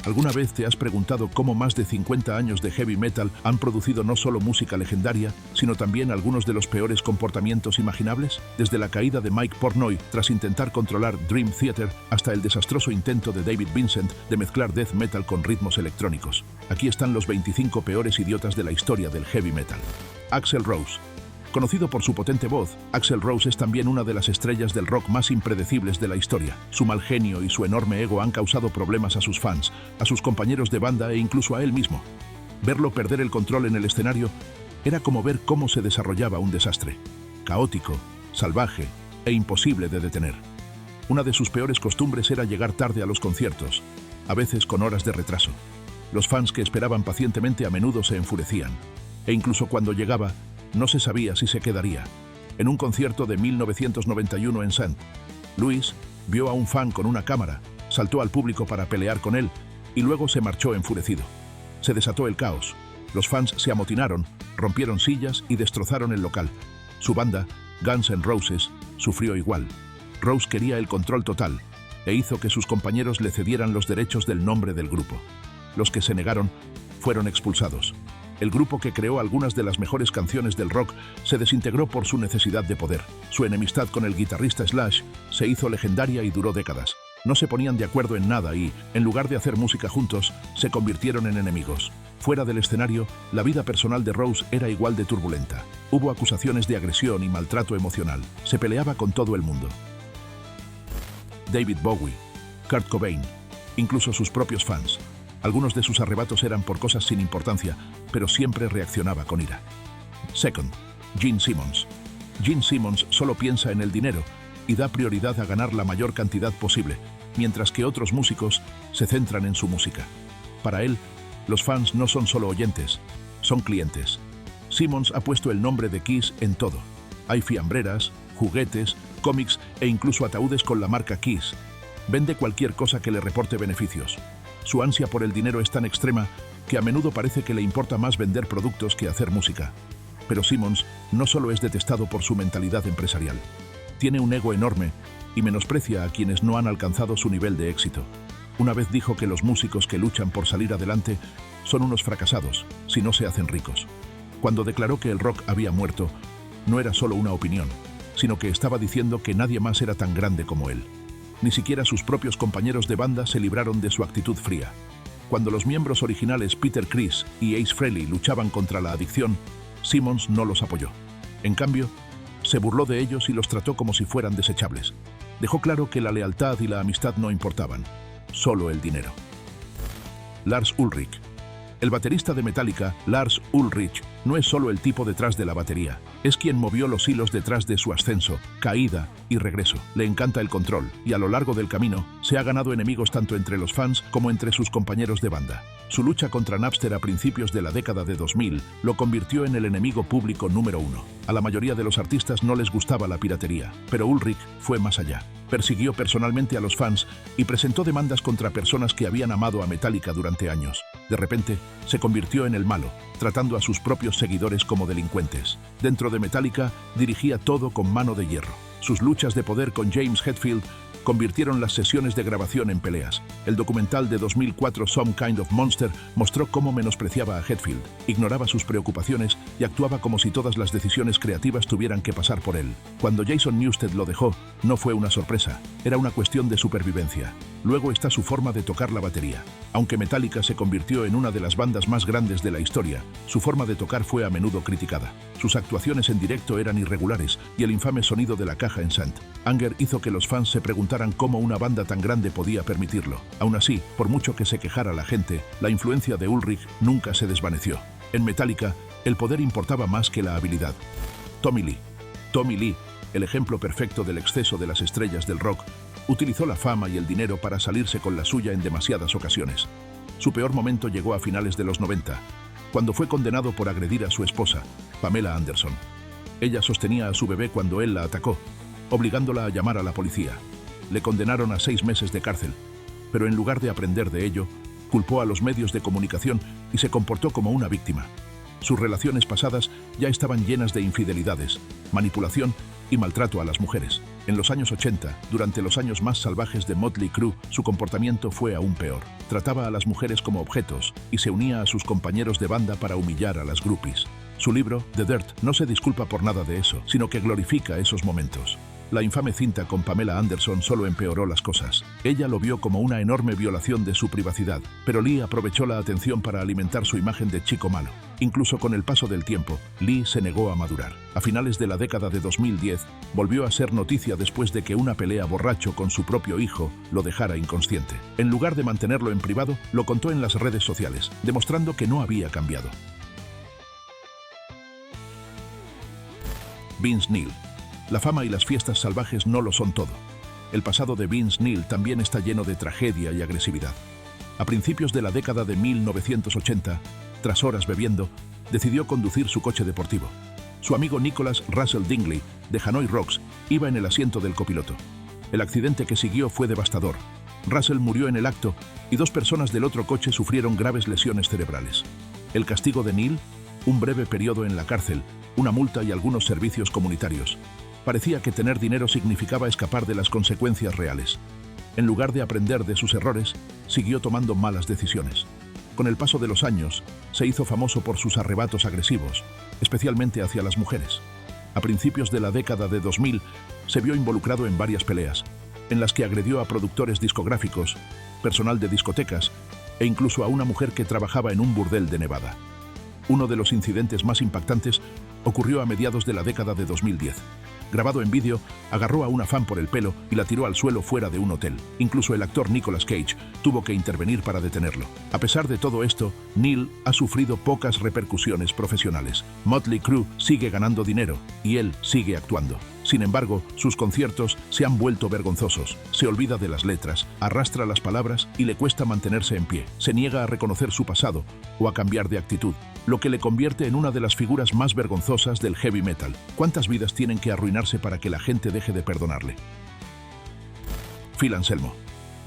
¿Alguna vez te has preguntado cómo más de 50 años de heavy metal han producido no solo música legendaria, sino también algunos de los peores comportamientos imaginables? Desde la caída de Mike Portnoy tras intentar controlar Dream Theater hasta el desastroso intento de David Vincent de mezclar death metal con ritmos electrónicos. Aquí están los 25 peores idiotas de la historia del heavy metal. Axl Rose. Conocido por su potente voz, Axl Rose es también una de las estrellas del rock más impredecibles de la historia. Su mal genio y su enorme ego han causado problemas a sus fans, a sus compañeros de banda e incluso a él mismo. Verlo perder el control en el escenario era como ver cómo se desarrollaba un desastre. Caótico, salvaje e imposible de detener. Una de sus peores costumbres era llegar tarde a los conciertos, a veces con horas de retraso. Los fans que esperaban pacientemente a menudo se enfurecían, e incluso cuando llegaba, no se sabía si se quedaría. En un concierto de 1991 en St. Louis, vio a un fan con una cámara, saltó al público para pelear con él y luego se marchó enfurecido. Se desató el caos. Los fans se amotinaron, rompieron sillas y destrozaron el local. Su banda, Guns N' Roses, sufrió igual. Rose quería el control total e hizo que sus compañeros le cedieran los derechos del nombre del grupo. Los que se negaron fueron expulsados. El grupo que creó algunas de las mejores canciones del rock se desintegró por su necesidad de poder. Su enemistad con el guitarrista Slash se hizo legendaria y duró décadas. No se ponían de acuerdo en nada y, en lugar de hacer música juntos, se convirtieron en enemigos. Fuera del escenario, la vida personal de Rose era igual de turbulenta. Hubo acusaciones de agresión y maltrato emocional. Se peleaba con todo el mundo. David Bowie, Kurt Cobain, incluso sus propios fans. Algunos de sus arrebatos eran por cosas sin importancia, pero siempre reaccionaba con ira. Second, Gene Simmons. Gene Simmons solo piensa en el dinero y da prioridad a ganar la mayor cantidad posible, mientras que otros músicos se centran en su música. Para él, los fans no son solo oyentes, son clientes. Simmons ha puesto el nombre de Kiss en todo. Hay fiambreras, juguetes, cómics e incluso ataúdes con la marca Kiss. Vende cualquier cosa que le reporte beneficios. Su ansia por el dinero es tan extrema que a menudo parece que le importa más vender productos que hacer música. Pero Simmons no solo es detestado por su mentalidad empresarial. Tiene un ego enorme y menosprecia a quienes no han alcanzado su nivel de éxito. Una vez dijo que los músicos que luchan por salir adelante son unos fracasados si no se hacen ricos. Cuando declaró que el rock había muerto, no era solo una opinión, sino que estaba diciendo que nadie más era tan grande como él. Ni siquiera sus propios compañeros de banda se libraron de su actitud fría. Cuando los miembros originales Peter Criss y Ace Frehley luchaban contra la adicción, Simmons no los apoyó. En cambio, se burló de ellos y los trató como si fueran desechables. Dejó claro que la lealtad y la amistad no importaban, solo el dinero. Lars Ulrich. El baterista de Metallica, Lars Ulrich, no es solo el tipo detrás de la batería, es quien movió los hilos detrás de su ascenso, caída y regreso. Le encanta el control y a lo largo del camino se ha ganado enemigos tanto entre los fans como entre sus compañeros de banda. Su lucha contra Napster a principios de la década de 2000 lo convirtió en el enemigo público número uno. A la mayoría de los artistas no les gustaba la piratería, pero Ulrich fue más allá. Persiguió personalmente a los fans y presentó demandas contra personas que habían amado a Metallica durante años. De repente, se convirtió en el malo, tratando a sus propios seguidores como delincuentes. Dentro de Metallica, dirigía todo con mano de hierro. Sus luchas de poder con James Hetfield convirtieron las sesiones de grabación en peleas. El documental de 2004 Some Kind of Monster mostró cómo menospreciaba a Hetfield, ignoraba sus preocupaciones y actuaba como si todas las decisiones creativas tuvieran que pasar por él. Cuando Jason Newsted lo dejó, no fue una sorpresa, era una cuestión de supervivencia. Luego está su forma de tocar la batería. Aunque Metallica se convirtió en una de las bandas más grandes de la historia, su forma de tocar fue a menudo criticada. Sus actuaciones en directo eran irregulares y el infame sonido de la caja en St. Anger hizo que los fans se preguntaran cómo una banda tan grande podía permitirlo. Aún así, por mucho que se quejara la gente, la influencia de Ulrich nunca se desvaneció. En Metallica, el poder importaba más que la habilidad. Tommy Lee. Tommy Lee, el ejemplo perfecto del exceso de las estrellas del rock, utilizó la fama y el dinero para salirse con la suya en demasiadas ocasiones. Su peor momento llegó a finales de los 90, cuando fue condenado por agredir a su esposa, Pamela Anderson. Ella sostenía a su bebé cuando él la atacó, obligándola a llamar a la policía. Le condenaron a 6 meses de cárcel, pero en lugar de aprender de ello, culpó a los medios de comunicación y se comportó como una víctima. Sus relaciones pasadas ya estaban llenas de infidelidades, manipulación y maltrato a las mujeres. En los años 80, durante los años más salvajes de Motley Crue, su comportamiento fue aún peor. Trataba a las mujeres como objetos y se unía a sus compañeros de banda para humillar a las groupies. Su libro, The Dirt, no se disculpa por nada de eso, sino que glorifica esos momentos. La infame cinta con Pamela Anderson solo empeoró las cosas. Ella lo vio como una enorme violación de su privacidad, pero Lee aprovechó la atención para alimentar su imagen de chico malo. Incluso con el paso del tiempo, Lee se negó a madurar. A finales de la década de 2010, volvió a ser noticia después de que una pelea borracho con su propio hijo lo dejara inconsciente. En lugar de mantenerlo en privado, lo contó en las redes sociales, demostrando que no había cambiado. Vince Neil. La fama y las fiestas salvajes no lo son todo. El pasado de Vince Neil también está lleno de tragedia y agresividad. A principios de la década de 1980, tras horas bebiendo, decidió conducir su coche deportivo. Su amigo Nicholas Russell Dingley, de Hanoi Rocks, iba en el asiento del copiloto. El accidente que siguió fue devastador. Russell murió en el acto y 2 personas del otro coche sufrieron graves lesiones cerebrales. El castigo de Neil, un breve periodo en la cárcel, una multa y algunos servicios comunitarios. Parecía que tener dinero significaba escapar de las consecuencias reales. En lugar de aprender de sus errores, siguió tomando malas decisiones. Con el paso de los años, se hizo famoso por sus arrebatos agresivos, especialmente hacia las mujeres. A principios de la década de 2000, se vio involucrado en varias peleas, en las que agredió a productores discográficos, personal de discotecas e incluso a una mujer que trabajaba en un burdel de Nevada. Uno de los incidentes más impactantes ocurrió a mediados de la década de 2010. Grabado en vídeo, agarró a una fan por el pelo y la tiró al suelo fuera de un hotel. Incluso el actor Nicolas Cage tuvo que intervenir para detenerlo. A pesar de todo esto, Neil ha sufrido pocas repercusiones profesionales. Motley Crue sigue ganando dinero y él sigue actuando. Sin embargo, sus conciertos se han vuelto vergonzosos. Se olvida de las letras, arrastra las palabras y le cuesta mantenerse en pie. Se niega a reconocer su pasado o a cambiar de actitud, lo que le convierte en una de las figuras más vergonzosas del heavy metal. ¿Cuántas vidas tienen que arruinarse para que la gente deje de perdonarle? Phil Anselmo.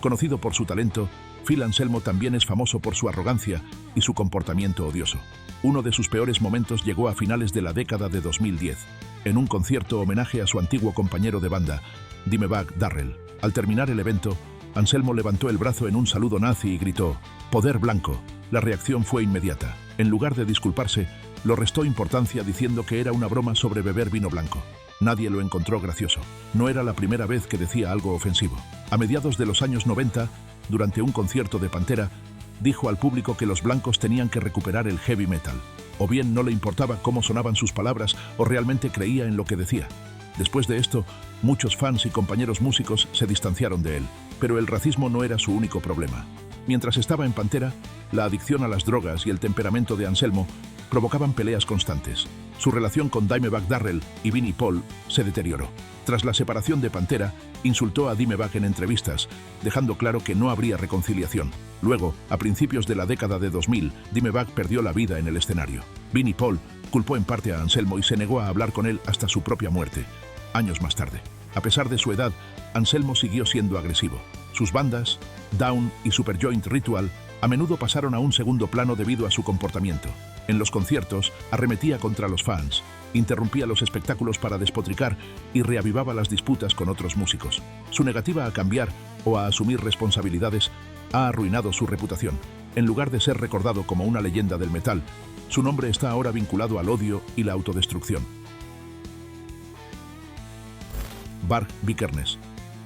Conocido por su talento, Phil Anselmo también es famoso por su arrogancia y su comportamiento odioso. Uno de sus peores momentos llegó a finales de la década de 2010, en un concierto homenaje a su antiguo compañero de banda, Dimebag Darrell. Al terminar el evento, Anselmo levantó el brazo en un saludo nazi y gritó, «Poder blanco». La reacción fue inmediata. En lugar de disculparse, lo restó importancia diciendo que era una broma sobre beber vino blanco. Nadie lo encontró gracioso. No era la primera vez que decía algo ofensivo. A mediados de los años 90, durante un concierto de Pantera, dijo al público que los blancos tenían que recuperar el heavy metal. O bien no le importaba cómo sonaban sus palabras o realmente creía en lo que decía. Después de esto, muchos fans y compañeros músicos se distanciaron de él, pero el racismo no era su único problema. Mientras estaba en Pantera, la adicción a las drogas y el temperamento de Anselmo provocaban peleas constantes. Su relación con Dimebag Darrell y Vinnie Paul se deterioró. Tras la separación de Pantera, insultó a Dimebag en entrevistas, dejando claro que no habría reconciliación. Luego, a principios de la década de 2000, Dimebag perdió la vida en el escenario. Vinnie Paul culpó en parte a Anselmo y se negó a hablar con él hasta su propia muerte, años más tarde. A pesar de su edad, Anselmo siguió siendo agresivo. Sus bandas, Down y Superjoint Ritual, a menudo pasaron a un segundo plano debido a su comportamiento. En los conciertos, arremetía contra los fans, interrumpía los espectáculos para despotricar y reavivaba las disputas con otros músicos. Su negativa a cambiar o a asumir responsabilidades ha arruinado su reputación. En lugar de ser recordado como una leyenda del metal, su nombre está ahora vinculado al odio y la autodestrucción. Varg Vikernes.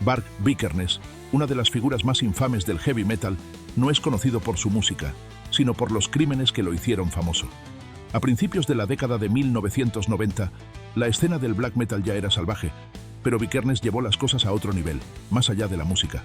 Varg Vikernes, una de las figuras más infames del heavy metal, no es conocido por su música, sino por los crímenes que lo hicieron famoso. A principios de la década de 1990, la escena del black metal ya era salvaje, pero Vikernes llevó las cosas a otro nivel, más allá de la música.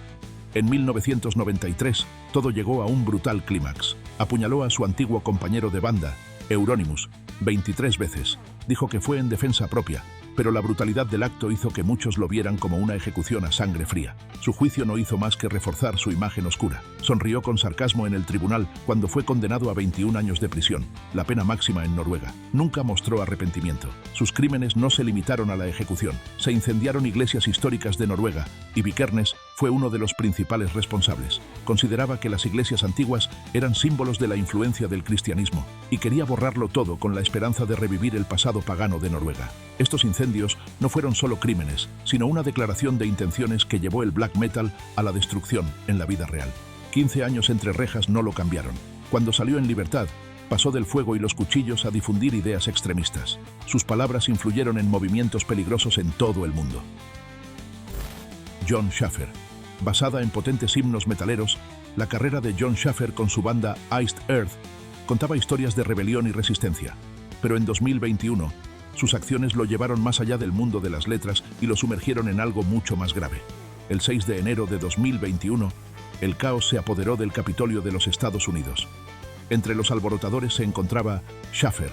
En 1993, todo llegó a un brutal clímax. Apuñaló a su antiguo compañero de banda, Euronymous, 23 veces. Dijo que fue en defensa propia, pero la brutalidad del acto hizo que muchos lo vieran como una ejecución a sangre fría. Su juicio no hizo más que reforzar su imagen oscura. Sonrió con sarcasmo en el tribunal cuando fue condenado a 21 años de prisión, la pena máxima en Noruega. Nunca mostró arrepentimiento. Sus crímenes no se limitaron a la ejecución. Se incendiaron iglesias históricas de Noruega y Vikernes fue uno de los principales responsables. Consideraba que las iglesias antiguas eran símbolos de la influencia del cristianismo y quería borrarlo todo con la esperanza de revivir el pasado pagano de Noruega. Estos incendios no fueron solo crímenes, sino una declaración de intenciones que llevó el black metal a la destrucción en la vida real. 15 años entre rejas no lo cambiaron. Cuando salió en libertad, pasó del fuego y los cuchillos a difundir ideas extremistas. Sus palabras influyeron en movimientos peligrosos en todo el mundo. Jon Schaffer. Basada en potentes himnos metaleros, la carrera de Jon Schaffer con su banda Iced Earth contaba historias de rebelión y resistencia. Pero en 2021, sus acciones lo llevaron más allá del mundo de las letras y lo sumergieron en algo mucho más grave. El 6 de enero de 2021, el caos se apoderó del Capitolio de los Estados Unidos. Entre los alborotadores se encontraba Schaffer,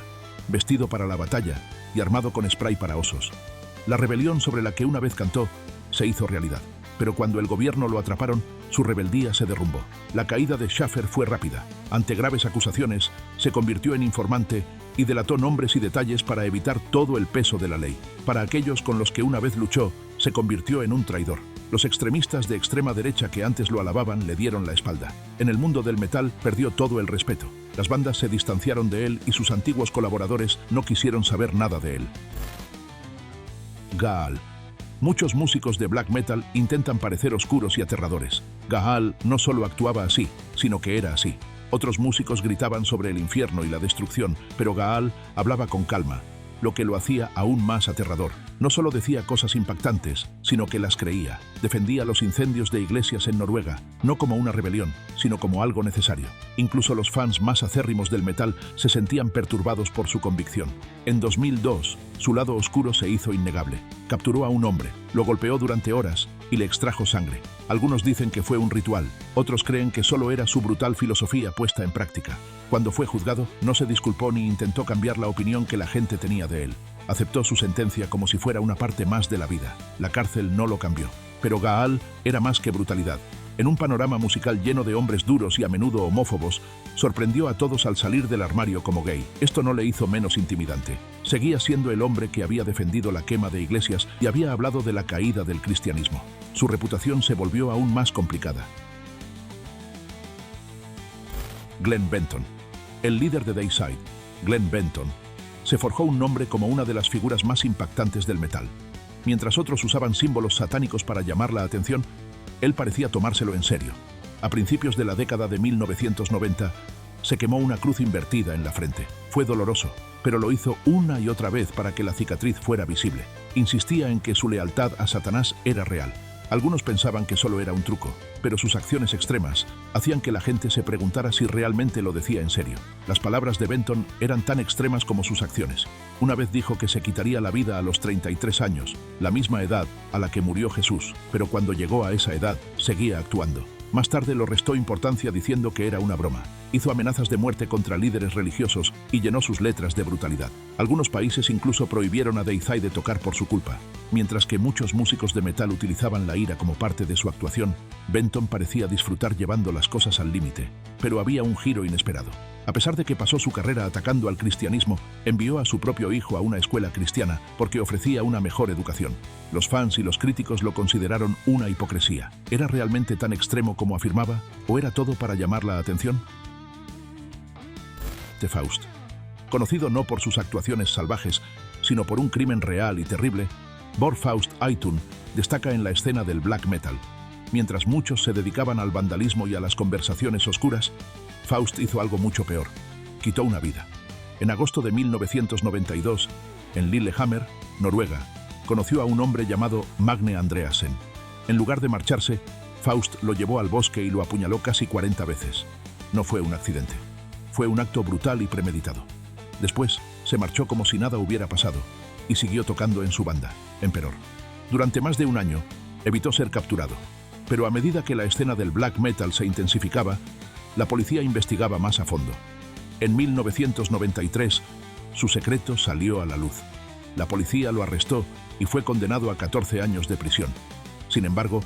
vestido para la batalla y armado con spray para osos. La rebelión sobre la que una vez cantó se hizo realidad, pero cuando el gobierno lo atraparon, su rebeldía se derrumbó. La caída de Schaffer fue rápida. Ante graves acusaciones, se convirtió en informante y delató nombres y detalles para evitar todo el peso de la ley. Para aquellos con los que una vez luchó, se convirtió en un traidor. Los extremistas de extrema derecha que antes lo alababan le dieron la espalda. En el mundo del metal perdió todo el respeto. Las bandas se distanciaron de él y sus antiguos colaboradores no quisieron saber nada de él. Gaal. Muchos músicos de black metal intentan parecer oscuros y aterradores. Gaal no solo actuaba así, sino que era así. Otros músicos gritaban sobre el infierno y la destrucción, pero Gaal hablaba con calma, lo que lo hacía aún más aterrador. No solo decía cosas impactantes, sino que las creía. Defendía los incendios de iglesias en Noruega, no como una rebelión, sino como algo necesario. Incluso los fans más acérrimos del metal se sentían perturbados por su convicción. En 2002, su lado oscuro se hizo innegable. Capturó a un hombre, lo golpeó durante horas y le extrajo sangre. Algunos dicen que fue un ritual, otros creen que solo era su brutal filosofía puesta en práctica. Cuando fue juzgado, no se disculpó ni intentó cambiar la opinión que la gente tenía de él. Aceptó su sentencia como si fuera una parte más de la vida. La cárcel no lo cambió. Pero Gaal era más que brutalidad. En un panorama musical lleno de hombres duros y a menudo homófobos, sorprendió a todos al salir del armario como gay. Esto no le hizo menos intimidante. Seguía siendo el hombre que había defendido la quema de iglesias y había hablado de la caída del cristianismo. Su reputación se volvió aún más complicada. Glenn Benton. El líder de Deicide, Glenn Benton, se forjó un nombre como una de las figuras más impactantes del metal. Mientras otros usaban símbolos satánicos para llamar la atención, él parecía tomárselo en serio. A principios de la década de 1990, se quemó una cruz invertida en la frente. Fue doloroso, pero lo hizo una y otra vez para que la cicatriz fuera visible. Insistía en que su lealtad a Satanás era real. Algunos pensaban que solo era un truco, pero sus acciones extremas hacían que la gente se preguntara si realmente lo decía en serio. Las palabras de Benton eran tan extremas como sus acciones. Una vez dijo que se quitaría la vida a los 33 años, la misma edad a la que murió Jesús, pero cuando llegó a esa edad, seguía actuando. Más tarde lo restó importancia diciendo que era una broma. Hizo amenazas de muerte contra líderes religiosos y llenó sus letras de brutalidad. Algunos países incluso prohibieron a Deicide tocar por su culpa. Mientras que muchos músicos de metal utilizaban la ira como parte de su actuación, Benton parecía disfrutar llevando las cosas al límite. Pero había un giro inesperado. A pesar de que pasó su carrera atacando al cristianismo, envió a su propio hijo a una escuela cristiana porque ofrecía una mejor educación. Los fans y los críticos lo consideraron una hipocresía. ¿Era realmente tan extremo como afirmaba? ¿O era todo para llamar la atención? The Faust. Conocido no por sus actuaciones salvajes, sino por un crimen real y terrible, Björn Faust Aitun destaca en la escena del black metal. Mientras muchos se dedicaban al vandalismo y a las conversaciones oscuras, Faust hizo algo mucho peor. Quitó una vida. En agosto de 1992, en Lillehammer, Noruega, conoció a un hombre llamado Magne Andreasen. En lugar de marcharse, Faust lo llevó al bosque y lo apuñaló casi 40 veces. No fue un accidente. Fue un acto brutal y premeditado. Después, se marchó como si nada hubiera pasado y siguió tocando en su banda, Emperor. Durante más de un año, evitó ser capturado. Pero a medida que la escena del black metal se intensificaba, la policía investigaba más a fondo. En 1993, su secreto salió a la luz. La policía lo arrestó y fue condenado a 14 años de prisión. Sin embargo,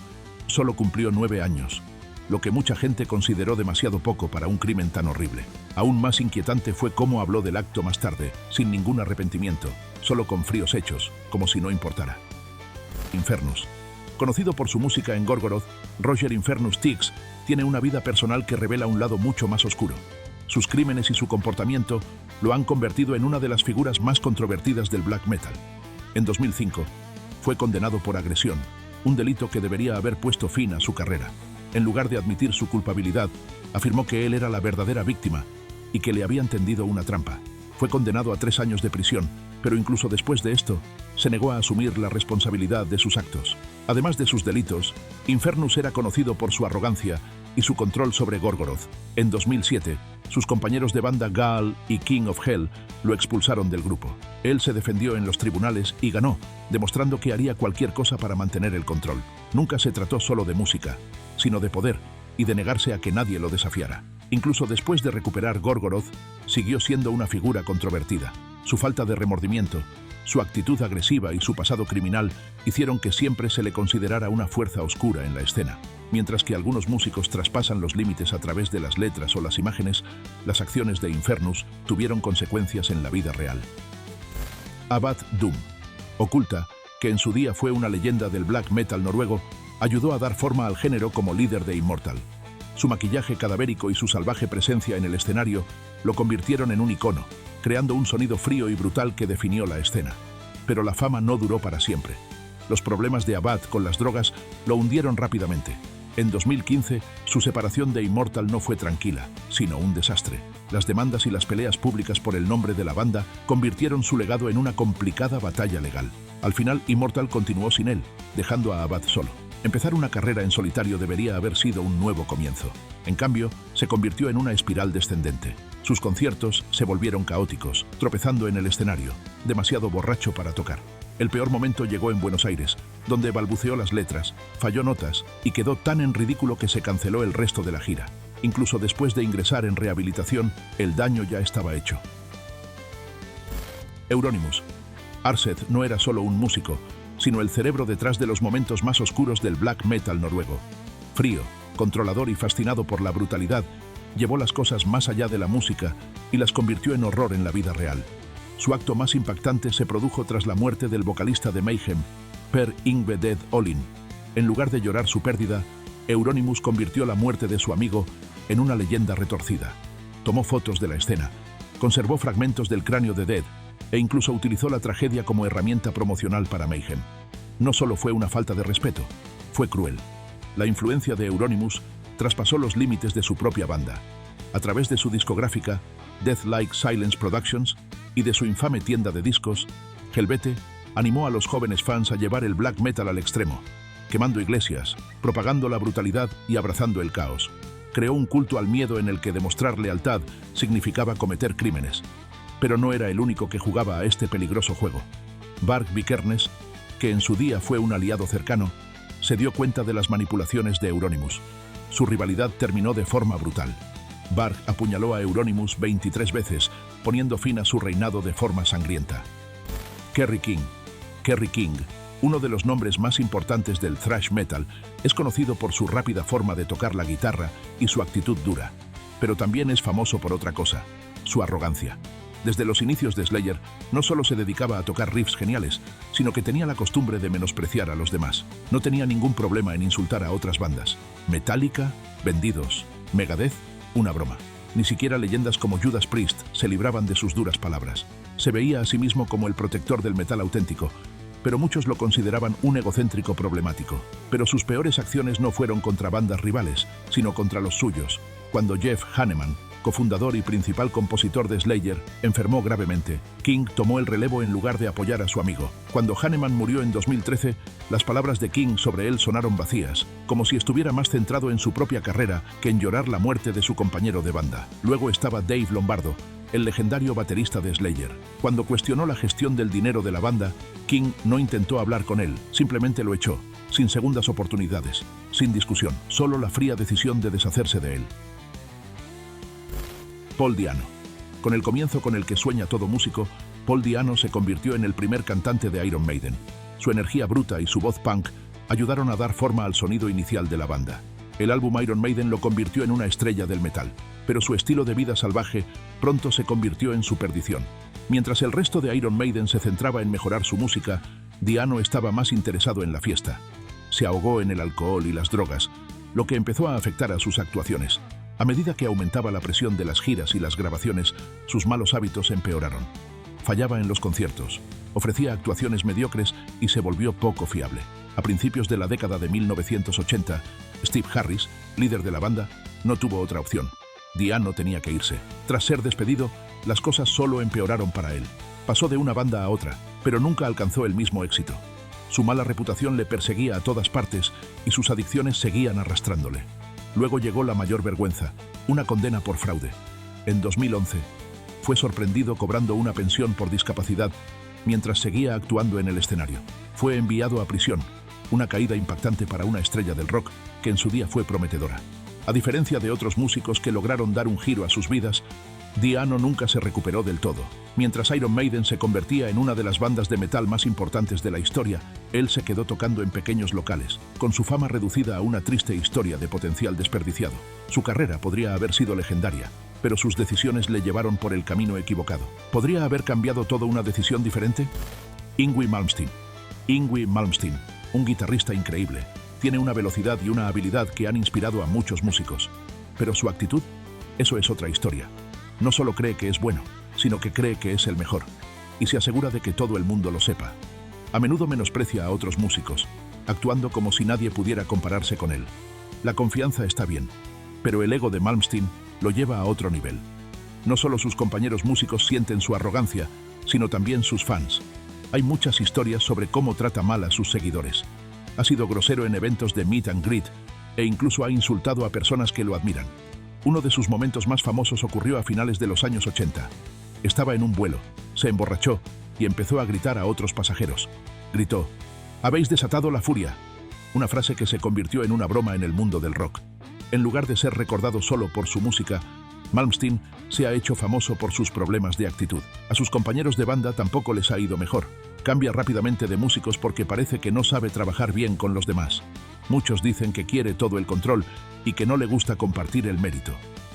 solo cumplió 9 años, lo que mucha gente consideró demasiado poco para un crimen tan horrible. Aún más inquietante fue cómo habló del acto más tarde, sin ningún arrepentimiento, solo con fríos hechos, como si no importara. Infernus. Conocido por su música en Gorgoroth, Roger Infernus Styx tiene una vida personal que revela un lado mucho más oscuro. Sus crímenes y su comportamiento lo han convertido en una de las figuras más controvertidas del black metal. En 2005, fue condenado por agresión, un delito que debería haber puesto fin a su carrera. En lugar de admitir su culpabilidad, afirmó que él era la verdadera víctima y que le habían tendido una trampa. Fue condenado a 3 años de prisión, pero incluso después de esto, se negó a asumir la responsabilidad de sus actos. Además de sus delitos, Infernus era conocido por su arrogancia y su control sobre Gorgoroth. En 2007, sus compañeros de banda Gaal y King of Hell lo expulsaron del grupo. Él se defendió en los tribunales y ganó, demostrando que haría cualquier cosa para mantener el control. Nunca se trató solo de música, sino de poder y de negarse a que nadie lo desafiara. Incluso después de recuperar Gorgoroth, siguió siendo una figura controvertida. Su falta de remordimiento, su actitud agresiva y su pasado criminal hicieron que siempre se le considerara una fuerza oscura en la escena. Mientras que algunos músicos traspasan los límites a través de las letras o las imágenes, las acciones de Infernus tuvieron consecuencias en la vida real. Abad Doom, oculta, que en su día fue una leyenda del black metal noruego, ayudó a dar forma al género como líder de Immortal. Su maquillaje cadavérico y su salvaje presencia en el escenario lo convirtieron en un icono, creando un sonido frío y brutal que definió la escena. Pero la fama no duró para siempre. Los problemas de Abad con las drogas lo hundieron rápidamente. En 2015, su separación de Immortal no fue tranquila, sino un desastre. Las demandas y las peleas públicas por el nombre de la banda convirtieron su legado en una complicada batalla legal. Al final, Immortal continuó sin él, dejando a Abad solo. Empezar una carrera en solitario debería haber sido un nuevo comienzo. En cambio, se convirtió en una espiral descendente. Sus conciertos se volvieron caóticos, tropezando en el escenario, demasiado borracho para tocar. El peor momento llegó en Buenos Aires, donde balbuceó las letras, falló notas y quedó tan en ridículo que se canceló el resto de la gira. Incluso después de ingresar en rehabilitación, el daño ya estaba hecho. Euronymous. Arseth no era solo un músico, sino el cerebro detrás de los momentos más oscuros del black metal noruego. Frío, controlador y fascinado por la brutalidad, llevó las cosas más allá de la música y las convirtió en horror en la vida real. Su acto más impactante se produjo tras la muerte del vocalista de Mayhem, Per Yngve Dead Olin. En lugar de llorar su pérdida, Euronymous convirtió la muerte de su amigo en una leyenda retorcida. Tomó fotos de la escena, conservó fragmentos del cráneo de Dead e incluso utilizó la tragedia como herramienta promocional para Mayhem. No solo fue una falta de respeto, fue cruel. La influencia de Euronymous traspasó los límites de su propia banda. A través de su discográfica, Death Like Silence Productions, y de su infame tienda de discos, Helvete animó a los jóvenes fans a llevar el black metal al extremo, quemando iglesias, propagando la brutalidad y abrazando el caos. Creó un culto al miedo en el que demostrar lealtad significaba cometer crímenes. Pero no era el único que jugaba a este peligroso juego. Varg Vikernes, que en su día fue un aliado cercano, se dio cuenta de las manipulaciones de Euronymous. Su rivalidad terminó de forma brutal. Varg apuñaló a Euronymous 23 veces, poniendo fin a su reinado de forma sangrienta. Kerry King. Kerry King, uno de los nombres más importantes del thrash metal, es conocido por su rápida forma de tocar la guitarra y su actitud dura. Pero también es famoso por otra cosa, su arrogancia. Desde los inicios de Slayer, no solo se dedicaba a tocar riffs geniales, sino que tenía la costumbre de menospreciar a los demás. No tenía ningún problema en insultar a otras bandas. Metallica, Vendidos, Megadeth, una broma. Ni siquiera leyendas como Judas Priest se libraban de sus duras palabras. Se veía a sí mismo como el protector del metal auténtico, pero muchos lo consideraban un egocéntrico problemático. Pero sus peores acciones no fueron contra bandas rivales, sino contra los suyos. Cuando Jeff Hanneman, cofundador y principal compositor de Slayer, enfermó gravemente, King tomó el relevo en lugar de apoyar a su amigo. Cuando Hanneman murió en 2013, las palabras de King sobre él sonaron vacías, como si estuviera más centrado en su propia carrera que en llorar la muerte de su compañero de banda. Luego estaba Dave Lombardo, el legendario baterista de Slayer. Cuando cuestionó la gestión del dinero de la banda, King no intentó hablar con él, simplemente lo echó, sin segundas oportunidades, sin discusión, solo la fría decisión de deshacerse de él. Paul Di'Anno. Con el comienzo con el que sueña todo músico, Paul Di'Anno se convirtió en el primer cantante de Iron Maiden. Su energía bruta y su voz punk ayudaron a dar forma al sonido inicial de la banda. El álbum Iron Maiden lo convirtió en una estrella del metal, pero su estilo de vida salvaje pronto se convirtió en su perdición. Mientras el resto de Iron Maiden se centraba en mejorar su música, Di'Anno estaba más interesado en la fiesta. se ahogó en el alcohol y las drogas, lo que empezó a afectar a sus actuaciones. A medida que aumentaba la presión de las giras y las grabaciones, sus malos hábitos empeoraron. Fallaba en los conciertos, ofrecía actuaciones mediocres y se volvió poco fiable. A principios de la década de 1980, Steve Harris, líder de la banda, no tuvo otra opción. Di'Anno tenía que irse. Tras ser despedido, las cosas solo empeoraron para él. Pasó de una banda a otra, pero nunca alcanzó el mismo éxito. Su mala reputación le perseguía a todas partes y sus adicciones seguían arrastrándole. Luego llegó la mayor vergüenza, una condena por fraude. En 2011, fue sorprendido cobrando una pensión por discapacidad mientras seguía actuando en el escenario. Fue enviado a prisión, una caída impactante para una estrella del rock que en su día fue prometedora. A diferencia de otros músicos que lograron dar un giro a sus vidas, Di'Anno nunca se recuperó del todo. Mientras Iron Maiden se convertía en una de las bandas de metal más importantes de la historia, él se quedó tocando en pequeños locales, con su fama reducida a una triste historia de potencial desperdiciado. Su carrera podría haber sido legendaria, pero sus decisiones le llevaron por el camino equivocado. ¿Podría haber cambiado todo una decisión diferente? Yngwie Malmsteen. Yngwie Malmsteen, un guitarrista increíble, tiene una velocidad y una habilidad que han inspirado a muchos músicos. Pero su actitud, eso es otra historia. No solo cree que es bueno, sino que cree que es el mejor, y se asegura de que todo el mundo lo sepa. A menudo menosprecia a otros músicos, actuando como si nadie pudiera compararse con él. La confianza está bien, pero el ego de Malmsteen lo lleva a otro nivel. No solo sus compañeros músicos sienten su arrogancia, sino también sus fans. Hay muchas historias sobre cómo trata mal a sus seguidores. Ha sido grosero en eventos de meet and greet e incluso ha insultado a personas que lo admiran. Uno de sus momentos más famosos ocurrió a finales de los años 80. Estaba en un vuelo, se emborrachó y empezó a gritar a otros pasajeros. Gritó: «¡Habéis desatado la furia!», una frase que se convirtió en una broma en el mundo del rock. En lugar de ser recordado solo por su música, Malmsteen se ha hecho famoso por sus problemas de actitud. A sus compañeros de banda tampoco les ha ido mejor. Cambia rápidamente de músicos porque parece que no sabe trabajar bien con los demás. Muchos dicen que quiere todo el control y que no le gusta compartir el mérito.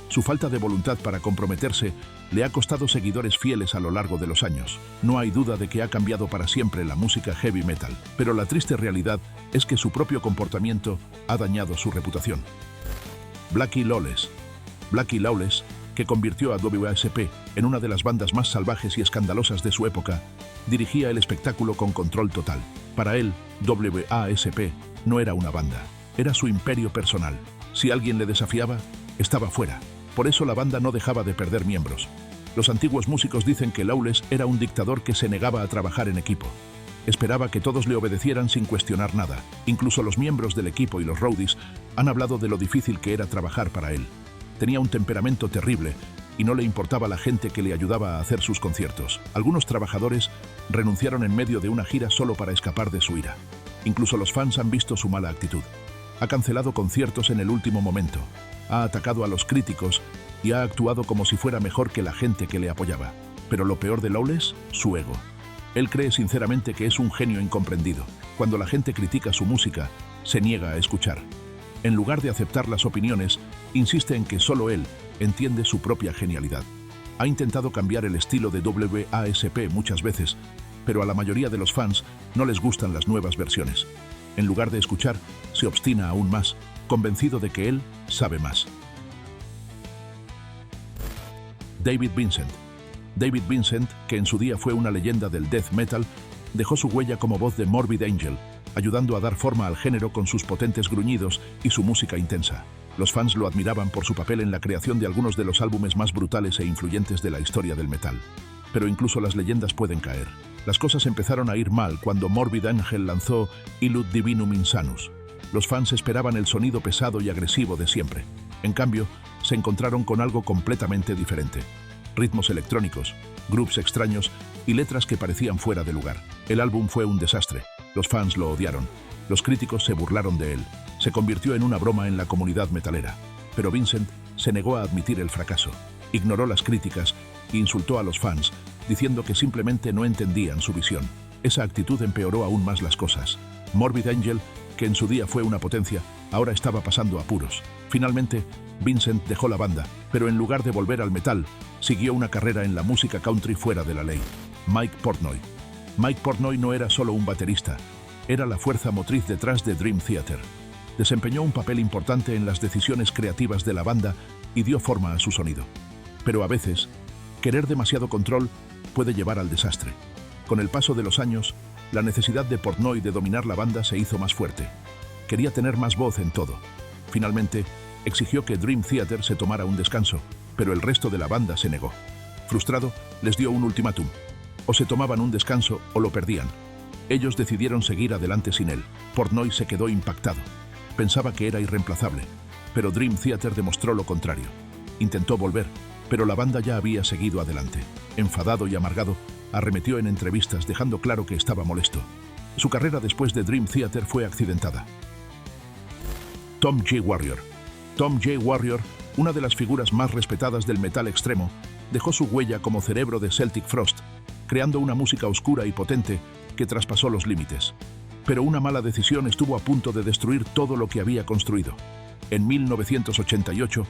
Su falta de voluntad para comprometerse le ha costado seguidores fieles a lo largo de los años. No hay duda de que ha cambiado para siempre la música heavy metal, pero la triste realidad es que su propio comportamiento ha dañado su reputación. Blackie Lawless. Blackie Lawless, que convirtió a WASP en una de las bandas más salvajes y escandalosas de su época, dirigía el espectáculo con control total. Para él, WASP no era una banda, era su imperio personal. Si alguien le desafiaba, estaba fuera. Por eso la banda no dejaba de perder miembros. Los antiguos músicos dicen que Lawless era un dictador que se negaba a trabajar en equipo. Esperaba que todos le obedecieran sin cuestionar nada. Incluso los miembros del equipo y los roadies han hablado de lo difícil que era trabajar para él. Tenía un temperamento terrible y no le importaba la gente que le ayudaba a hacer sus conciertos. Algunos trabajadores renunciaron en medio de una gira solo para escapar de su ira. Incluso los fans han visto su mala actitud. Ha cancelado conciertos en el último momento, ha atacado a los críticos y ha actuado como si fuera mejor que la gente que le apoyaba. Pero lo peor de Lawless, su ego. Él cree sinceramente que es un genio incomprendido. Cuando la gente critica su música, se niega a escuchar. En lugar de aceptar las opiniones, insiste en que solo él entiende su propia genialidad. Ha intentado cambiar el estilo de WASP muchas veces, pero a la mayoría de los fans no les gustan las nuevas versiones. En lugar de escuchar, se obstina aún más, convencido de que él sabe más. David Vincent. David Vincent, que en su día fue una leyenda del death metal, dejó su huella como voz de Morbid Angel, ayudando a dar forma al género con sus potentes gruñidos y su música intensa. Los fans lo admiraban por su papel en la creación de algunos de los álbumes más brutales e influyentes de la historia del metal. Pero incluso las leyendas pueden caer. Las cosas empezaron a ir mal cuando Morbid Angel lanzó Illud Divinum Insanus. Los fans esperaban el sonido pesado y agresivo de siempre. En cambio, se encontraron con algo completamente diferente. Ritmos electrónicos, grooves extraños y letras que parecían fuera de lugar. El álbum fue un desastre. Los fans lo odiaron. Los críticos se burlaron de él. Se convirtió en una broma en la comunidad metalera. Pero Vincent se negó a admitir el fracaso. Ignoró las críticas e insultó a los fans, diciendo que simplemente no entendían su visión. Esa actitud empeoró aún más las cosas. Morbid Angel, que en su día fue una potencia, ahora estaba pasando apuros. Finalmente, Vincent dejó la banda, pero en lugar de volver al metal, siguió una carrera en la música country fuera de la ley. Mike Portnoy. Mike Portnoy no era solo un baterista, Era la fuerza motriz detrás de Dream Theater. Desempeñó un papel importante en las decisiones creativas de la banda y dio forma a su sonido. Pero a veces, querer demasiado control puede llevar al desastre. Con el paso de los años, la necesidad de Portnoy de dominar la banda se hizo más fuerte. Quería tener más voz en todo. Finalmente, exigió que Dream Theater se tomara un descanso, pero el resto de la banda se negó. Frustrado, les dio un ultimátum. O se tomaban un descanso o lo perdían. Ellos decidieron seguir adelante sin él. Portnoy se quedó impactado. Pensaba que era irreemplazable, pero Dream Theater demostró lo contrario. Intentó volver, pero la banda ya había seguido adelante. Enfadado y amargado, arremetió en entrevistas dejando claro que estaba molesto. Su carrera después de Dream Theater fue accidentada. Tom J. Warrior. Tom J. Warrior, una de las figuras más respetadas del metal extremo, dejó su huella como cerebro de Celtic Frost, creando una música oscura y potente que traspasó los límites. Pero una mala decisión estuvo a punto de destruir todo lo que había construido. En 1988,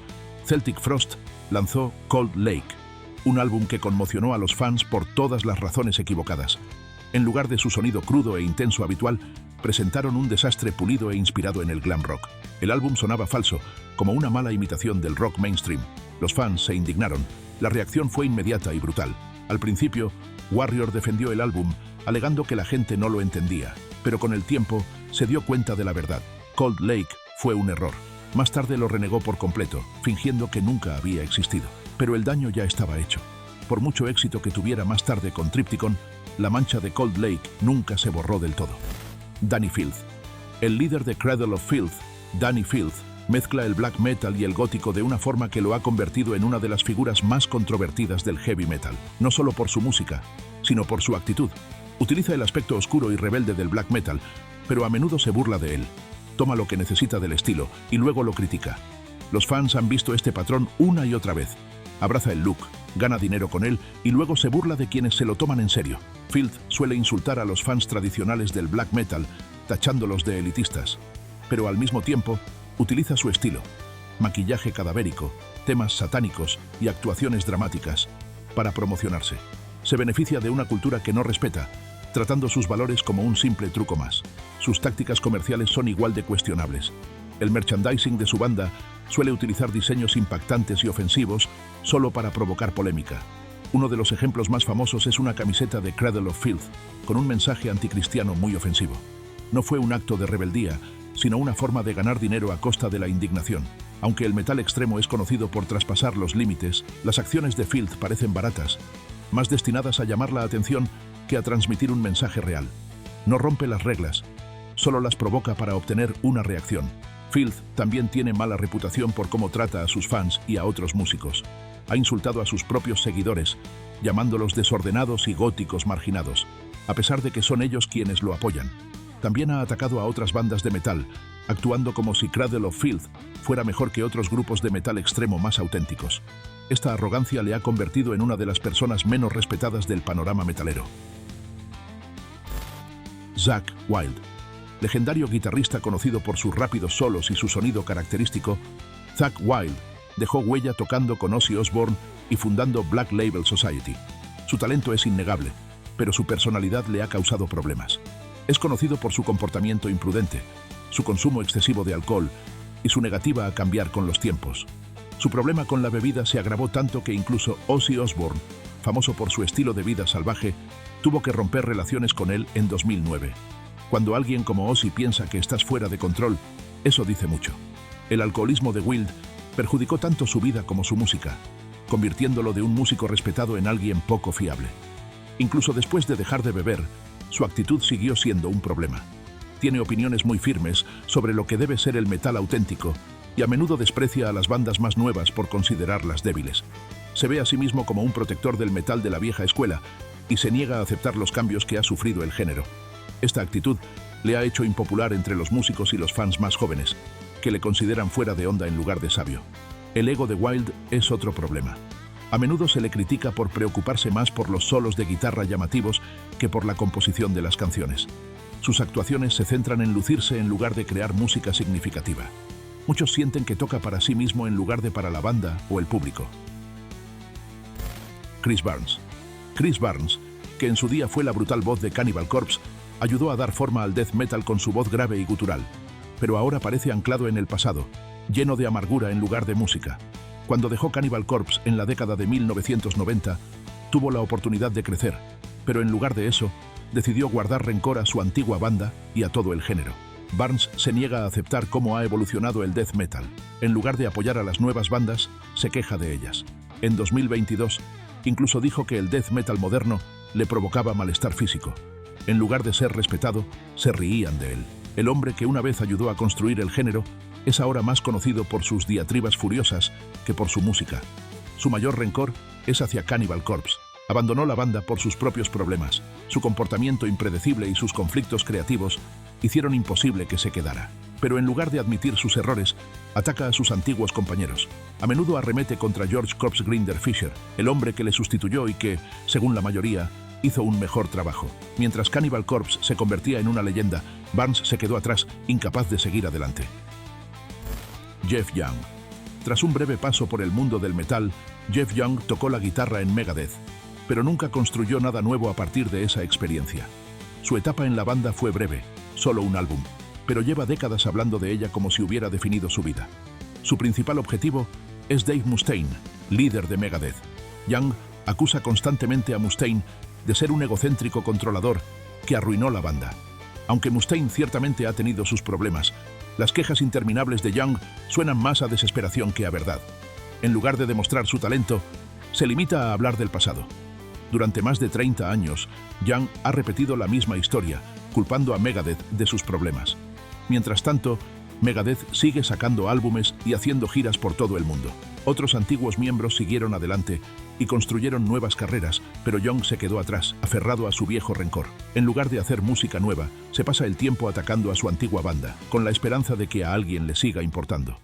Celtic Frost lanzó Cold Lake, un álbum que conmocionó a los fans por todas las razones equivocadas. En lugar de su sonido crudo e intenso habitual, presentaron un desastre pulido e inspirado en el glam rock. El álbum sonaba falso, como una mala imitación del rock mainstream. Los fans se indignaron. La reacción fue inmediata y brutal. Al principio, Warrior defendió el álbum, alegando que la gente no lo entendía, pero con el tiempo se dio cuenta de la verdad. Cold Lake fue un error. Más tarde lo renegó por completo, fingiendo que nunca había existido. Pero el daño ya estaba hecho. Por mucho éxito que tuviera más tarde con Triptykon, la mancha de Cold Lake nunca se borró del todo. Danny Filth. El líder de Cradle of Filth, Danny Filth, mezcla el black metal y el gótico de una forma que lo ha convertido en una de las figuras más controvertidas del heavy metal, no solo por su música, sino por su actitud. Utiliza el aspecto oscuro y rebelde del black metal, pero a menudo se burla de él. Toma lo que necesita del estilo y luego lo critica. Los fans han visto este patrón una y otra vez. Abraza el look, gana dinero con él y luego se burla de quienes se lo toman en serio. Filth suele insultar a los fans tradicionales del black metal, tachándolos de elitistas. Pero al mismo tiempo, utiliza su estilo, maquillaje cadavérico, temas satánicos y actuaciones dramáticas, para promocionarse. Se beneficia de una cultura que no respeta, tratando sus valores como un simple truco más. Sus tácticas comerciales son igual de cuestionables. El merchandising de su banda suele utilizar diseños impactantes y ofensivos solo para provocar polémica. Uno de los ejemplos más famosos es una camiseta de Cradle of Filth, con un mensaje anticristiano muy ofensivo. No fue un acto de rebeldía, sino una forma de ganar dinero a costa de la indignación. Aunque el metal extremo es conocido por traspasar los límites, las acciones de Filth parecen baratas, más destinadas a llamar la atención que a transmitir un mensaje real. No rompe las reglas, solo las provoca para obtener una reacción. Filth también tiene mala reputación por cómo trata a sus fans y a otros músicos. Ha insultado a sus propios seguidores, llamándolos desordenados y góticos marginados, a pesar de que son ellos quienes lo apoyan. También ha atacado a otras bandas de metal, actuando como si Cradle of Filth fuera mejor que otros grupos de metal extremo más auténticos. Esta arrogancia le ha convertido en una de las personas menos respetadas del panorama metalero. Zakk Wylde. Legendario guitarrista conocido por sus rápidos solos y su sonido característico, Zakk Wylde dejó huella tocando con Ozzy Osbourne y fundando Black Label Society. Su talento es innegable, pero su personalidad le ha causado problemas. Es conocido por su comportamiento imprudente, su consumo excesivo de alcohol y su negativa a cambiar con los tiempos. Su problema con la bebida se agravó tanto que incluso Ozzy Osbourne, famoso por su estilo de vida salvaje, tuvo que romper relaciones con él en 2009. Cuando alguien como Ozzy piensa que estás fuera de control, eso dice mucho. El alcoholismo de Wylde perjudicó tanto su vida como su música, convirtiéndolo de un músico respetado en alguien poco fiable. Incluso después de dejar de beber, su actitud siguió siendo un problema. Tiene opiniones muy firmes sobre lo que debe ser el metal auténtico y a menudo desprecia a las bandas más nuevas por considerarlas débiles. Se ve a sí mismo como un protector del metal de la vieja escuela y se niega a aceptar los cambios que ha sufrido el género. Esta actitud le ha hecho impopular entre los músicos y los fans más jóvenes, que le consideran fuera de onda en lugar de sabio. El ego de Wylde es otro problema. A menudo se le critica por preocuparse más por los solos de guitarra llamativos que por la composición de las canciones. Sus actuaciones se centran en lucirse en lugar de crear música significativa. Muchos sienten que toca para sí mismo en lugar de para la banda o el público. Chris Barnes. Chris Barnes, que en su día fue la brutal voz de Cannibal Corpse, ayudó a dar forma al death metal con su voz grave y gutural, pero ahora parece anclado en el pasado, lleno de amargura en lugar de música. Cuando dejó Cannibal Corpse en la década de 1990, tuvo la oportunidad de crecer, pero en lugar de eso, decidió guardar rencor a su antigua banda y a todo el género. Barnes se niega a aceptar cómo ha evolucionado el death metal. En lugar de apoyar a las nuevas bandas, se queja de ellas. En 2022, incluso dijo que el death metal moderno le provocaba malestar físico. En lugar de ser respetado, se reían de él. El hombre que una vez ayudó a construir el género es ahora más conocido por sus diatribas furiosas que por su música. Su mayor rencor es hacia Cannibal Corpse. Abandonó la banda por sus propios problemas. Su comportamiento impredecible y sus conflictos creativos hicieron imposible que se quedara. Pero en lugar de admitir sus errores, ataca a sus antiguos compañeros. A menudo arremete contra George Corpse Grinder Fisher, el hombre que le sustituyó y que, según la mayoría, hizo un mejor trabajo. Mientras Cannibal Corpse se convertía en una leyenda, Barnes se quedó atrás, incapaz de seguir adelante. Jeff Young. Tras un breve paso por el mundo del metal, Jeff Young tocó la guitarra en Megadeth, pero nunca construyó nada nuevo a partir de esa experiencia. Su etapa en la banda fue breve, solo un álbum, pero lleva décadas hablando de ella como si hubiera definido su vida. Su principal objetivo es Dave Mustaine, líder de Megadeth. Young acusa constantemente a Mustaine de ser un egocéntrico controlador que arruinó la banda. Aunque Mustaine ciertamente ha tenido sus problemas, las quejas interminables de Young suenan más a desesperación que a verdad. En lugar de demostrar su talento, se limita a hablar del pasado. Durante más de 30 años, Young ha repetido la misma historia, culpando a Megadeth de sus problemas. Mientras tanto, Megadeth sigue sacando álbumes y haciendo giras por todo el mundo. Otros antiguos miembros siguieron adelante y construyeron nuevas carreras, pero Young se quedó atrás, aferrado a su viejo rencor. En lugar de hacer música nueva, se pasa el tiempo atacando a su antigua banda, con la esperanza de que a alguien le siga importando.